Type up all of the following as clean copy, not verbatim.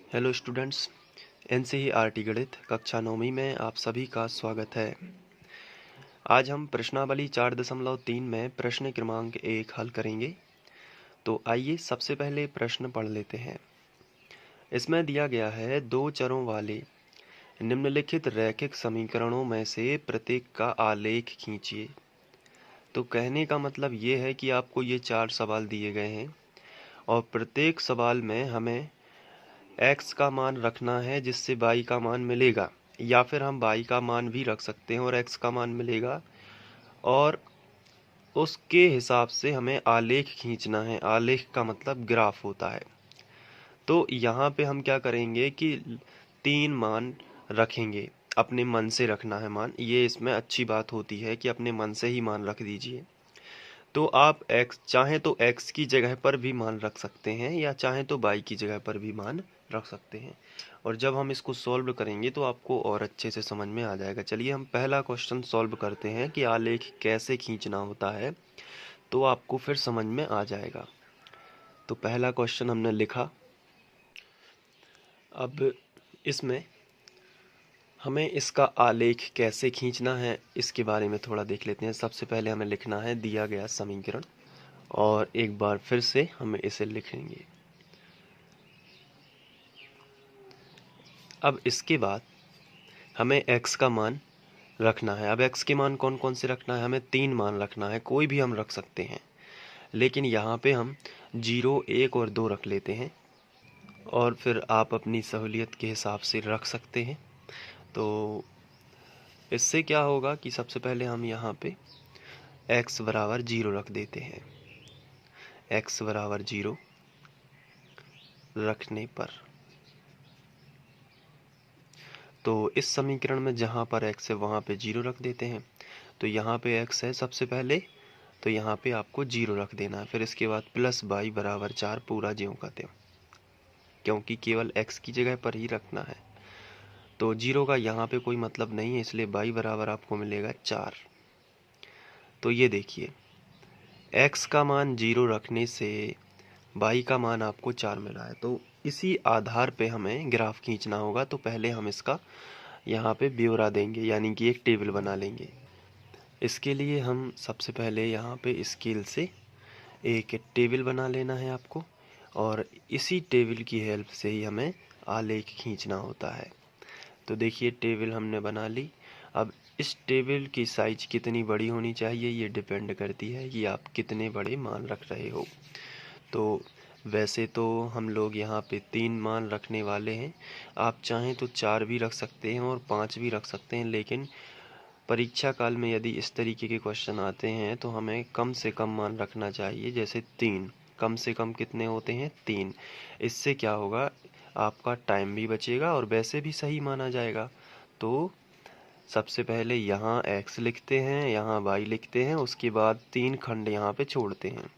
Hello students, NCERT गणित कक्षा 9वीं में आप सभी का स्वागत है। आज हम प्रश्नावली 4.3 में प्रश्न क्रमांक 1 हल करेंगे। तो आइए सबसे पहले प्रश्न पढ़ लेते हैं। इसमें दिया गया है दो चरों वाले निम्नलिखित रैखिक समीकरणों में से प्रत्येक का आलेख खींचिए। तो कहने का मतलब ये है कि आपको ये 4 सवाल दिए गए हैं और प्रत्येक सवाल में हमें x का मान रखना है जिससे y का मान मिलेगा, या फिर हम y का मान भी रख सकते हैं और x का मान मिलेगा, और उसके हिसाब से हमें आलेख खींचना है। आलेख का मतलब ग्राफ होता है। तो यहाँ पे हम क्या करेंगे कि 3 मान रखेंगे, अपने मन से रखना है मान। ये इसमें अच्छी बात होती है कि अपने मन से ही मान रख दीजिए। तो आप x चाहें तो x की जगह पर भी मान रख सकते हैं, या चाहें तो y की जगह पर भी मान रख सकते हैं। और जब हम इसको सॉल्व करेंगे तो आपको और अच्छे से समझ में आ जाएगा। चलिए हम पहला क्वेश्चन सॉल्व करते हैं कि आलेख कैसे खींचना होता है, तो आपको फिर समझ में आ जाएगा। तो पहला क्वेश्चन हमने लिखा। अब इसमें हमें इसका आलेख कैसे खींचना है इसके बारे में थोड़ा देख लेते हैं। सबसे पहले हमें लिखना है दिया गया समीकरण, और एक बार फिर से हमें इसे लिखेंगे। अब इसके बाद हमें x का मान रखना है। अब x के मान कौन कौन से रखना है? हमें 3 मान रखना है, कोई भी हम रख सकते हैं, लेकिन यहाँ पे हम 0, 1 और 2 रख लेते हैं, और फिर आप अपनी सहूलियत के हिसाब से रख सकते हैं। तो इससे क्या होगा कि सबसे पहले हम यहाँ पे x बराबर 0 रख देते हैं। x बराबर 0 रखने पर तो इस समीकरण में जहाँ पर x है वहाँ पे 0 रख देते हैं। तो यहाँ पे x है सबसे पहले, तो यहाँ पे आपको 0 रख देना है। फिर इसके बाद प्लस y बराबर 4 पूरा ज्यों का त्यों, क्योंकि केवल x की जगह पर ही रखना है। तो 0 का यहाँ पे कोई मतलब नहीं है, इसलिए y बराबर आपको मिलेगा 4। तो ये देखिए, x का मान 0 रखने से y का मान आपको 4 मिला है। तो इसी आधार पे हमें ग्राफ खींचना होगा। तो पहले हम इसका यहाँ पे ब्यौरा देंगे, यानी कि एक टेबल बना लेंगे। इसके लिए हम सबसे पहले यहाँ पे स्केल से एक टेबल बना लेना है आपको, और इसी टेबल की हेल्प से ही हमें आलेख खींचना होता है। तो देखिए, टेबल हमने बना ली। अब इस टेबल की साइज कितनी बड़ी होनी चाहिए ये डिपेंड करती है कि आप कितने बड़े मान रख रहे हो। तो वैसे तो हम लोग यहाँ पे 3 मान रखने वाले हैं। आप चाहें तो 4 भी रख सकते हैं और 5 भी रख सकते हैं, लेकिन परीक्षा काल में यदि इस तरीके के क्वेश्चन आते हैं तो हमें कम से कम मान रखना चाहिए। जैसे 3, कम से कम कितने होते हैं? 3। इससे क्या होगा, आपका टाइम भी बचेगा और वैसे भी सही माना जाएगा। तो सबसे पहले यहाँ x लिखते हैं, यहाँ y लिखते हैं, उसके बाद 3 खंड यहाँ पे छोड़ते हैं।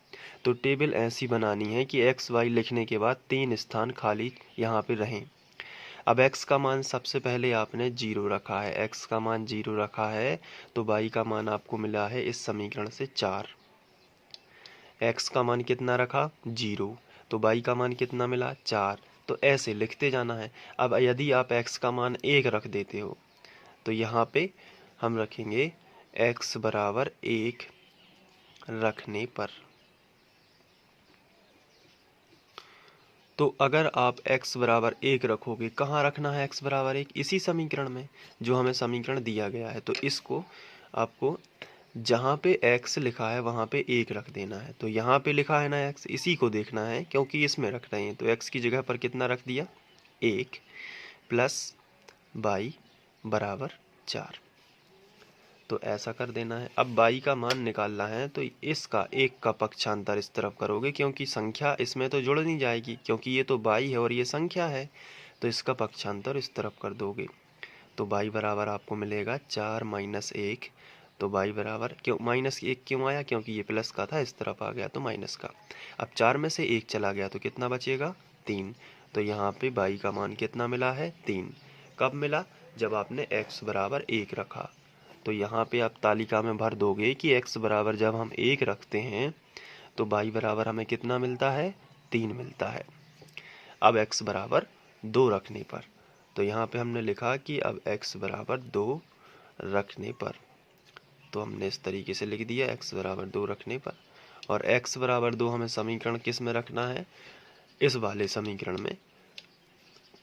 तो टेबल ऐसी बनानी है कि x y लिखने के बाद 3 स्थान खाली यहाँ पे रहें। अब x का मान सबसे पहले आपने 0 रखा है, x का मान 0 रखा है, तो y का मान आपको मिला है इस समीकरण से 4। x का मान कितना रखा? 0, तो y का मान कितना मिला? 4। तो ऐसे लिखते जाना है। अब यदि आप x का मान 1 रख देते हो तो यहाँ पे हम रखेंगे x बराबर 1 रखने पर। तो अगर आप x बराबर 1 रखोगे, कहाँ रखना है x बराबर 1? इसी समीकरण में, जो हमें समीकरण दिया गया है। तो इसको आपको जहाँ पे x लिखा है वहाँ पे 1 रख देना है। तो यहाँ पे लिखा है ना x, इसी को देखना है क्योंकि इसमें रख रहे हैं। तो x की जगह पर कितना रख दिया? 1 प्लस y बराबर 4। तो ऐसा कर देना है। अब y का मान निकालना है, तो इसका 1 का पक्षांतर इस तरफ करोगे, क्योंकि संख्या इसमें तो जुड़ नहीं जाएगी, क्योंकि ये तो y है और ये संख्या है। तो इसका पक्षांतर इस तरफ कर दोगे, तो y बराबर आपको मिलेगा 4 माइनस 1। तो y बराबर क्यों माइनस 1 क्यों आया? क्योंकि ये प्लस का था, इस तरफ आ गया तो माइनस का। अब 4 में से 1 चला गया तो कितना बचेगा? 3। तो यहाँ पे y का मान कितना मिला है? 3। कब मिला? जब आपने x बराबर 1 रखा। तो यहाँ पे आप तालिका में भर दोगे कि x बराबर जब हम 1 रखते हैं तो y बराबर हमें कितना मिलता है? 3 मिलता है। अब x बराबर 2 रखने पर। तो यहाँ पे हमने लिखा कि अब x बराबर 2 रखने पर, तो हमने इस तरीके से लिख दिया x बराबर 2 रखने पर। और x बराबर 2 हमें समीकरण किस में रखना है, इस वाले समीकरण में।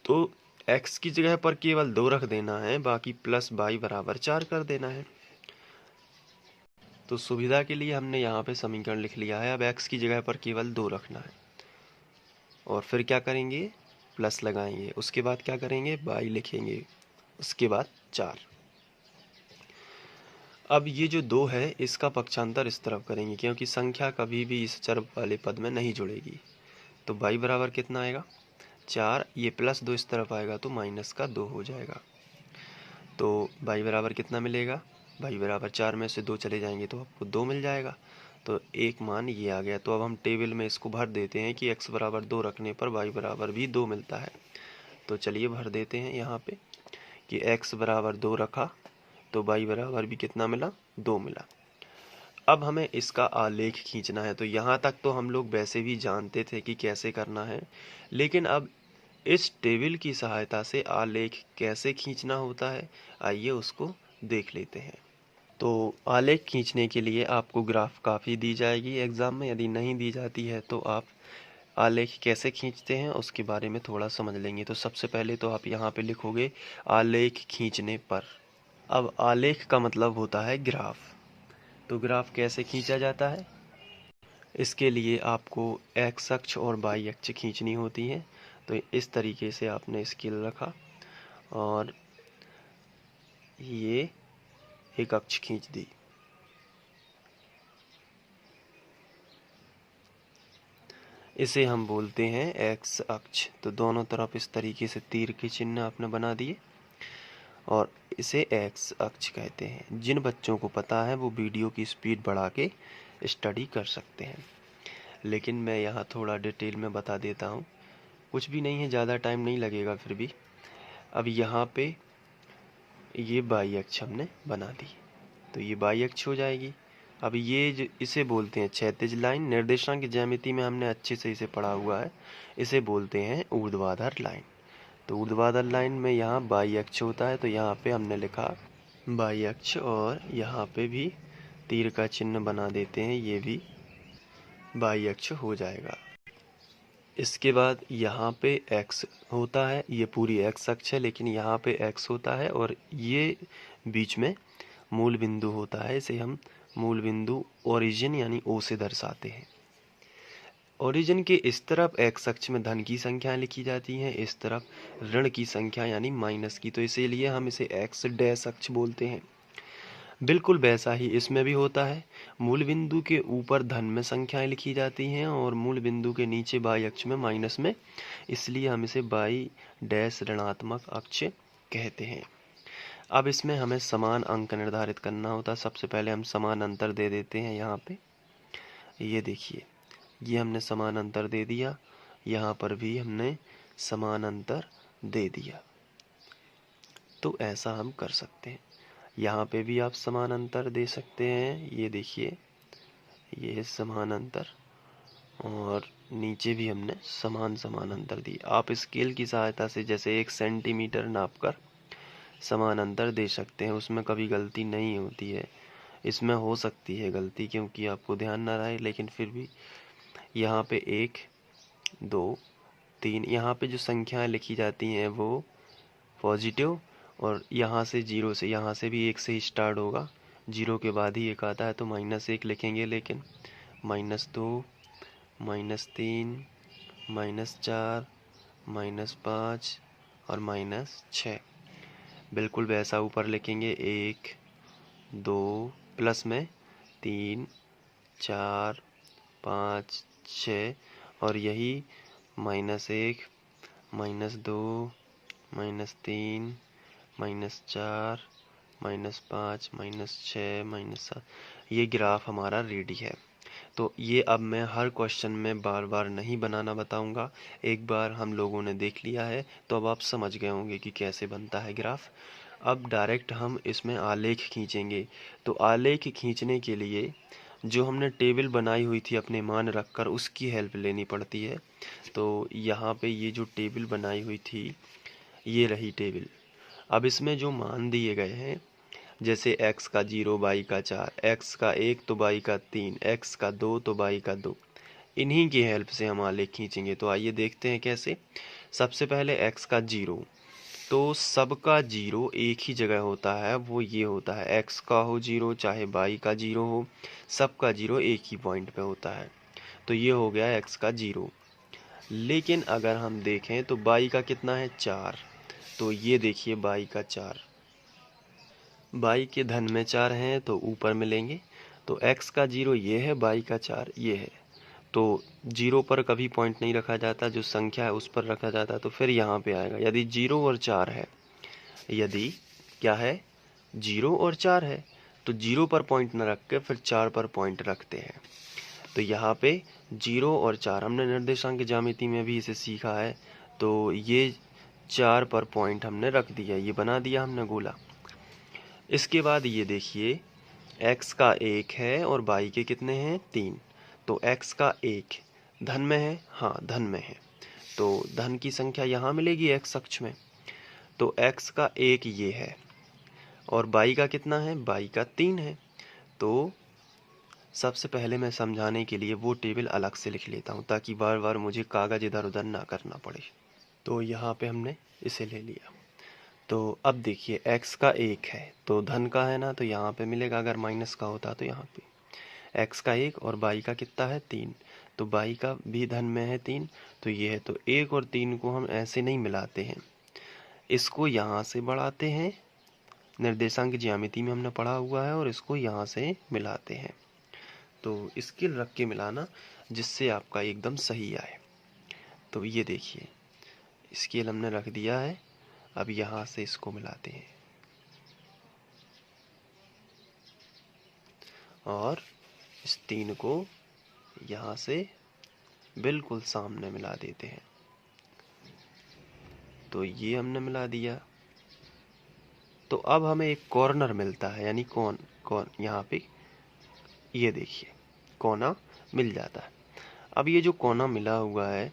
तो x की जगह पर केवल 2 रख देना है, बाकी प्लस y बराबर 4 कर देना है। तो सुविधा के लिए हमने यहाँ पे समीकरण लिख लिया है। अब x की जगह पर केवल 2 रखना है और फिर क्या करेंगे, प्लस लगाएंगे। उसके बाद क्या करेंगे, y लिखेंगे, उसके बाद 4। अब ये जो 2 है इसका पक्षांतर इस तरफ करेंगे, क्योंकि संख्या कभी भी इस चर वाले पद में नहीं जुड़ेगी। तो y बराबर कितना आएगा, 4। ये प्लस 2 इस तरफ आएगा तो माइनस का 2 हो जाएगा। तो y बराबर कितना मिलेगा, y बराबर 4 में से 2 चले जाएंगे तो आपको 2 मिल जाएगा। तो एक मान ये आ गया। तो अब हम टेबल में इसको भर देते हैं कि x बराबर 2 रखने पर y बराबर भी 2 मिलता है। तो चलिए भर देते हैं यहाँ पे कि x बराबर 2 रखा तो y बराबर भी कितना मिला, 2 मिला। अब हमें इसका आलेख खींचना है। तो यहाँ तक तो हम लोग वैसे भी जानते थे कि कैसे करना है, लेकिन अब इस टेबल की सहायता से आलेख कैसे खींचना होता है, आइए उसको देख लेते हैं। तो आलेख खींचने के लिए आपको ग्राफ काफ़ी दी जाएगी एग्ज़ाम में, यदि नहीं दी जाती है तो आप आलेख कैसे खींचते हैं उसके बारे में थोड़ा समझ लेंगे। तो सबसे पहले तो आप यहाँ पे लिखोगे आलेख खींचने पर। अब आलेख का मतलब होता है ग्राफ। तो ग्राफ कैसे खींचा जाता है, इसके लिए आपको एक्स अक्ष और वाई अक्ष खींचनी होती है। तो इस तरीके से आपने स्केल रखा और ये एक अक्ष खींच दी। इसे हम बोलते हैं एक्स अक्ष। तो दोनों तरफ इस तरीके से तीर के चिन्ह आपने बना दिए और इसे एक्स अक्ष कहते हैं। जिन बच्चों को पता है वो वीडियो की स्पीड बढ़ा के स्टडी कर सकते हैं, लेकिन मैं यहाँ थोड़ा डिटेल में बता देता हूँ। कुछ भी नहीं है, ज़्यादा टाइम नहीं लगेगा फिर भी। अब यहाँ पे ये बाई अक्ष हमने बना दी, तो ये बाई अक्ष हो जाएगी। अब ये इसे बोलते हैं क्षैतिज लाइन। निर्देशांक ज्यामिति में हमने अच्छे से इसे पढ़ा हुआ है, इसे बोलते हैं ऊर्ध्वाधर लाइन। तो ऊर्ध्वाधर लाइन में यहाँ बाई अक्ष होता है, तो यहाँ पे हमने लिखा बाई अक्ष और यहाँ पे भी तीर का चिन्ह बना देते हैं, ये भी बाई अक्ष हो जाएगा। इसके बाद यहाँ पे x होता है, ये पूरी x अक्ष है, लेकिन यहाँ पे x होता है और ये बीच में मूल बिंदु होता है। इसे हम मूल बिंदु ओरिजिन यानी O से दर्शाते हैं। ओरिजिन के इस तरफ x अक्ष में धन की संख्या लिखी जाती है, इस तरफ ऋण की संख्या यानी माइनस की। तो इसीलिए हम इसे x डैश अक्ष बोलते हैं। बिल्कुल वैसा ही इसमें भी होता है। मूल बिंदु के ऊपर धन में संख्याएं लिखी जाती हैं और मूल बिंदु के नीचे बाई अक्ष में माइनस में, इसलिए हम इसे बाई डैश ऋणात्मक अक्ष कहते हैं। अब इसमें हमें समान अंक निर्धारित करना होता है। सबसे पहले हम समान अंतर दे देते हैं। यहाँ पे ये देखिए, ये हमने समान अंतर दे दिया, यहाँ पर भी हमने समान अंतर दे दिया। तो ऐसा हम कर सकते हैं। यहाँ पे भी आप समान अंतर दे सकते हैं। ये देखिए, ये समान अंतर, और नीचे भी हमने समान अंतर दिए। आप स्केल की सहायता से जैसे 1 सेंटीमीटर नापकर समान अंतर दे सकते हैं, उसमें कभी गलती नहीं होती है। इसमें हो सकती है गलती क्योंकि आपको ध्यान ना रहे, लेकिन फिर भी यहाँ पे 1 2 3, यहाँ पे जो संख्याएं लिखी जाती हैं वो पॉजिटिव, और यहाँ से 0 से, यहाँ से भी 1 से ही स्टार्ट होगा, 0 के बाद ही 1 आता है, तो -1 लिखेंगे। लेकिन -2 -3 -4 -5 और -6 बिल्कुल वैसा ऊपर लिखेंगे। 1 2 प्लस में 3 4 5 6 और यही -1 -2 -3 -4 -5 -6 -7, ये ग्राफ हमारा रेडी है। तो ये अब मैं हर क्वेश्चन में बार बार नहीं बनाना बताऊंगा, एक बार हम लोगों ने देख लिया है तो अब आप समझ गए होंगे कि कैसे बनता है ग्राफ। अब डायरेक्ट हम इसमें आलेख खींचेंगे। तो आलेख खींचने के लिए जो हमने टेबल बनाई हुई थी अपने मान रखकर उसकी हेल्प लेनी पड़ती है। तो यहाँ पे ये जो टेबल बनाई हुई थी ये रही टेबल। अब इसमें जो मान दिए गए हैं, जैसे x का 0, y का 4, x का 1 तो y का 3, x का 2 तो y का 2, इन्हीं की हेल्प से हम आलेख खींचेंगे। तो आइए देखते हैं कैसे। सबसे पहले x का 0, तो सबका 0 एक ही जगह होता है, वो ये होता है x का हो 0 चाहे y का 0 हो, सबका 0 एक ही पॉइंट पे होता है। तो ये हो गया x का 0। लेकिन अगर हम देखें तो y का कितना है 4, तो ये देखिए y का 4, y के धन में 4 हैं तो ऊपर मिलेंगे। तो x का 0 ये है, y का 4 ये है। तो 0 पर कभी पॉइंट नहीं रखा जाता, जो संख्या है उस पर रखा जाता है। तो फिर यहाँ पे आएगा यदि 0 और 4 है, यदि क्या है 0 और 4 है, तो 0 पर पॉइंट न रख के फिर 4 पर पॉइंट रखते हैं। तो यहाँ पे 0 और 4 हमने निर्देशांक ज्यामिति में भी इसे सीखा है। तो ये 4 पर पॉइंट हमने रख दिया, ये बना दिया हमने गोला। इसके बाद ये देखिए x का 1 है और y के कितने हैं 3। तो x का 1 धन में है, हाँ धन में है, तो धन की संख्या यहाँ मिलेगी x अक्ष में। तो x का 1 ये है और y का कितना है, y का 3 है। तो सबसे पहले मैं समझाने के लिए वो टेबल अलग से लिख लेता हूँ ताकि बार बार मुझे कागज इधर उधर ना करना पड़े। तो यहाँ पे हमने इसे ले लिया। तो अब देखिए x का 1 है तो धन का है ना, तो यहाँ पे मिलेगा। अगर माइनस का होता तो यहाँ पे x का 1 और y का कितना है 3, तो y का भी धन में है 3, तो ये है। तो 1 और 3 को हम ऐसे नहीं मिलाते हैं, इसको यहाँ से बढ़ाते हैं, निर्देशांक ज्यामिति में हमने पढ़ा हुआ है, और इसको यहाँ से मिलाते हैं। तो स्केल रख के मिलाना जिससे आपका एकदम सही आए। तो ये देखिए स्केल हमने रख दिया है, अब यहाँ से इसको मिलाते हैं और इस 3 को यहाँ से बिल्कुल सामने मिला देते हैं। तो ये हमने मिला दिया। तो अब हमें एक कॉर्नर मिलता है, यानी कौन यहाँ पे ये देखिए कोना मिल जाता है। अब ये जो कोना मिला हुआ है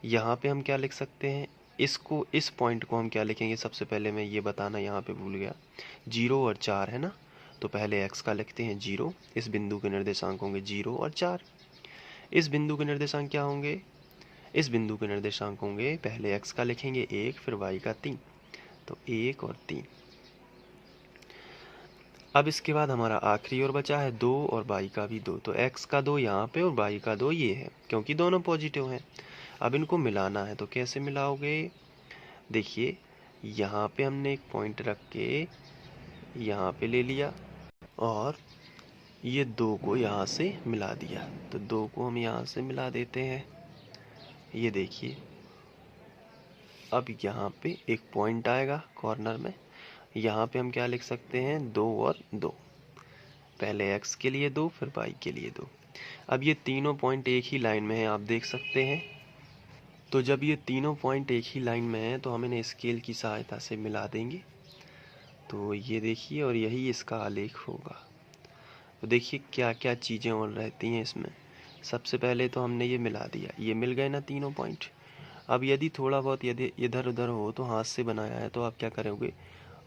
यहाँ पे हम क्या लिख सकते हैं, इसको इस पॉइंट को हम क्या लिखेंगे। सबसे पहले मैं ये बताना यहाँ पे भूल गया, 0 और 4 है ना, तो पहले x का लिखते हैं 0, इस बिंदु के निर्देशांक होंगे 0 और 4। इस बिंदु के निर्देशांक क्या होंगे, इस बिंदु के निर्देशांक होंगे, पहले x का लिखेंगे 1 फिर y का 3, तो 1 और 3। अब इसके बाद हमारा आखिरी और बचा है 2 और y का भी 2, तो x का 2 यहाँ पे और y का 2 ये है, क्योंकि दोनों पॉजिटिव हैं। अब इनको मिलाना है, तो कैसे मिलाओगे, देखिए यहाँ पे हमने एक पॉइंट रख के यहाँ पे ले लिया और ये 2 को यहाँ से मिला दिया। तो 2 को हम यहाँ से मिला देते हैं, ये देखिए। अब यहाँ पे एक पॉइंट आएगा कॉर्नर में, यहाँ पे हम क्या लिख सकते हैं 2 और 2, पहले x के लिए 2 फिर y के लिए 2। अब ये तीनों पॉइंट एक ही लाइन में है, आप देख सकते हैं। तो जब ये तीनों पॉइंट एक ही लाइन में है तो हम इन्हें स्केल की सहायता से मिला देंगे। तो ये देखिए, और यही इसका आलेख होगा। तो देखिए क्या क्या चीज़ें और रहती हैं इसमें। सबसे पहले तो हमने ये मिला दिया, ये मिल गए ना तीनों पॉइंट। अब यदि थोड़ा बहुत यदि इधर उधर हो तो हाथ से बनाया है तो आप क्या करोगे,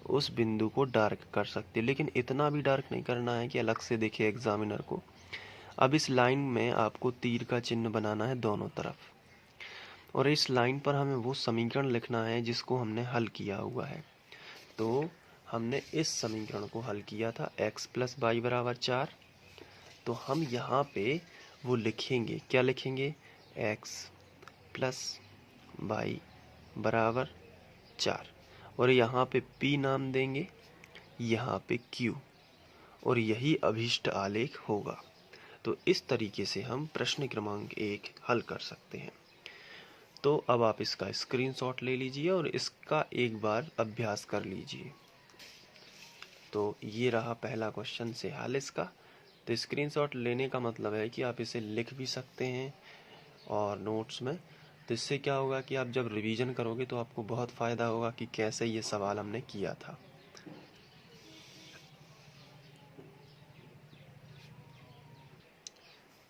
उस बिंदु को डार्क कर सकते, लेकिन इतना भी डार्क नहीं करना है कि अलग से देखे एग्जामिनर को। अब इस लाइन में आपको तीर का चिन्ह बनाना है दोनों तरफ, और इस लाइन पर हमें वो समीकरण लिखना है जिसको हमने हल किया हुआ है। तो हमने इस समीकरण को हल किया था x प्लस वाई बराबर 4। तो हम यहाँ पे वो लिखेंगे, क्या लिखेंगे, x प्लस वाई बराबर 4, और यहाँ पे p नाम देंगे, यहाँ पे q, और यही अभीष्ट आलेख होगा। तो इस तरीके से हम प्रश्न क्रमांक 1 हल कर सकते हैं। तो अब आप इसका स्क्रीनशॉट ले लीजिए और इसका एक बार अभ्यास कर लीजिए। तो ये रहा पहला क्वेश्चन से हल इसका। तो स्क्रीनशॉट लेने का मतलब है कि आप इसे लिख भी सकते हैं और नोट्स में। तो इससे क्या होगा कि आप जब रिवीजन करोगे तो आपको बहुत फ़ायदा होगा कि कैसे ये सवाल हमने किया था।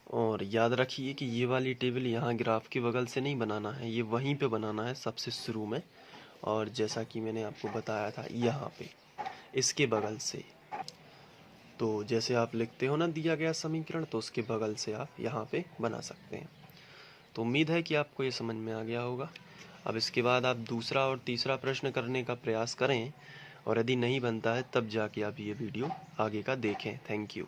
और याद रखिए कि ये वाली टेबल यहाँ ग्राफ के बगल से नहीं बनाना है, ये वहीं पे बनाना है सबसे शुरू में। और जैसा कि मैंने आपको बताया था यहाँ पे इसके बगल से, तो जैसे आप लिखते हो ना दिया गया समीकरण, तो उसके बगल से आप यहाँ पे बना सकते हैं। तो उम्मीद है कि आपको ये समझ में आ गया होगा। अब इसके बाद आप दूसरा और तीसरा प्रश्न करने का प्रयास करें, और यदि नहीं बनता है तब जाके आप ये वीडियो आगे का देखें। Thank you.